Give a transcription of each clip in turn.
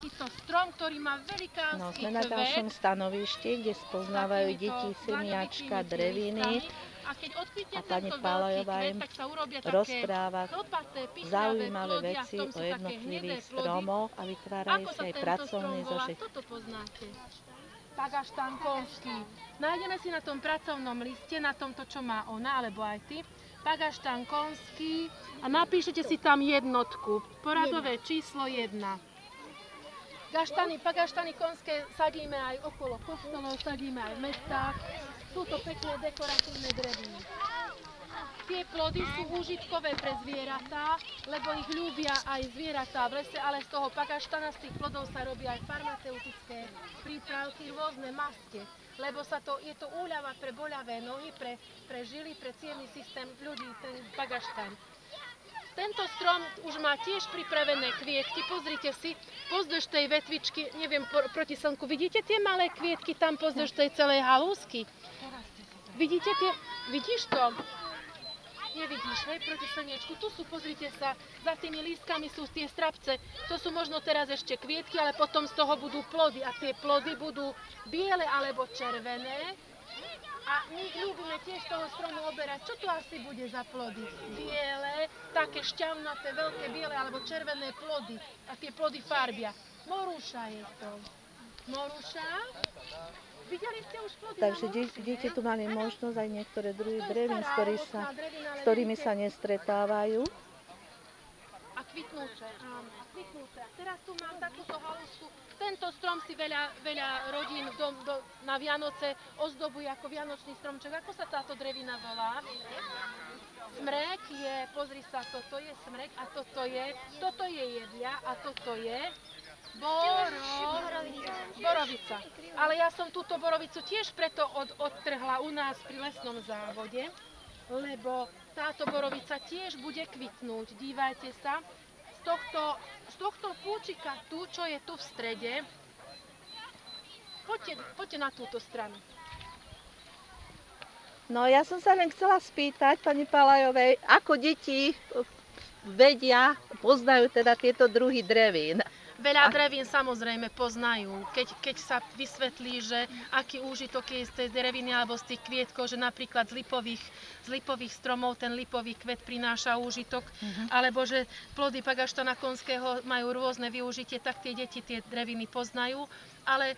takýto strom, ktorý má velikánsky No, sme na ďalšom stanovišti, kde spoznávajú deti semiačka dreviny a pani Pálajová im rozpráva zaujímavé veci o jednotlivých stromoch a vytvárajú si aj pracovný zošit. Toto poznáte. Pagaštán konský. Nájdeme si na tom pracovnom liste, na tomto, čo má ona, alebo aj ty. Pagaštán konský a napíšete si tam jednotku. Poradové číslo 1. Pagaštany konské sadíme aj okolo kostolov, sadíme aj v mestách. Sú to pekné dekoratívne dreviny. Tie plody sú úžitkové pre zvieratá, lebo ich ľúbia aj zvieratá v lese, ale z toho pagaštana, z tých plodov sa robia aj farmaceutické prípravky, rôzne maste. Lebo je to úľava pre boľavé nohy, pre žily, pre cievny systém ľudí, ten pagaštan. Tento strom už má tiež pripravené kvietky, pozrite si, pozdĺž tej vetvičky, neviem, proti slnku, vidíte tie malé kvietky tam pozdĺž tej celej halúsky? Vidíte tie, vidíš to? Nevidíš, hej, proti slniečku, tu sú, pozrite sa, za tými lístkami sú tie strapce, to sú možno teraz ešte kvietky, ale potom z toho budú plody a tie plody budú biele alebo červené. A my ľúbime tiež toho stromu oberať. Čo to asi bude za plody? Biele, také šťavnaté, veľké biele alebo červené plody. A tie plody farbia. Morúša je to. Morúša. Videli ste už plody? Takže deti tu mali možnosť aj niektoré druhy drevín, s ktorými sa nestretávajú. A kvitnúce, áno, kvitnúce. Teraz tu mám takúto halúsku. Tento strom si veľa rodín na Vianoce ozdobuje ako vianočný stromček. Ako sa táto drevina volá? Smrek je, pozri sa, toto je smrek a toto je jedlia a toto je borovica. Ale ja som túto borovicu tiež preto odtrhla u nás pri lesnom závode, lebo táto borovica tiež bude kvitnúť. Dívajte sa, z tohto púčika tu, čo je tu v strede, poďte na túto stranu. No ja som sa len chcela spýtať pani Pálajovej, ako deti vedia, poznajú teda tieto druhy drevín. Veľa drevín samozrejme poznajú, keď sa vysvetlí, že aký úžitok je z tej dreviny alebo z tých kvietkov, že napríklad z lipových stromov ten lipový kvet prináša úžitok, alebo že plody pagaštana konského majú rôzne využitie, tak tie deti tie dreviny poznajú, ale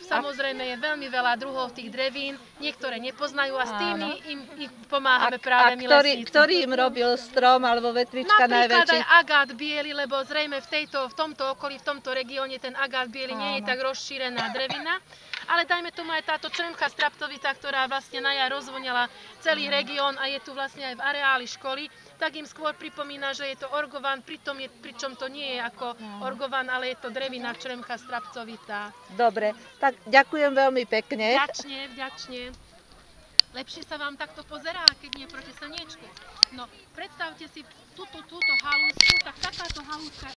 samozrejme je veľmi veľa druhov tých drevín, niektoré nepoznajú a s tými im pomáhame práve my lesníci. Ktorý im robil strom alebo vetvička najväčší? Napríklad aj agát biely, lebo zrejme v tomto okolí, v tomto regióne ten agát biely nie je tak rozšírená drevina. Ale dajme tomu aj táto čremka straptovitá, ktorá vlastne na jar rozvonila celý región a je tu vlastne aj v areáli školy, tak im skôr pripomína, že je to orgovan, pričom to nie je ako orgovan, ale je to drevina čremka strapcovitá. Dobre, tak ďakujem veľmi pekne. Vďačne. Lepšie sa vám takto pozerá, keď nie proti slniečku. No, predstavte si túto halúsku, tak takáto halúska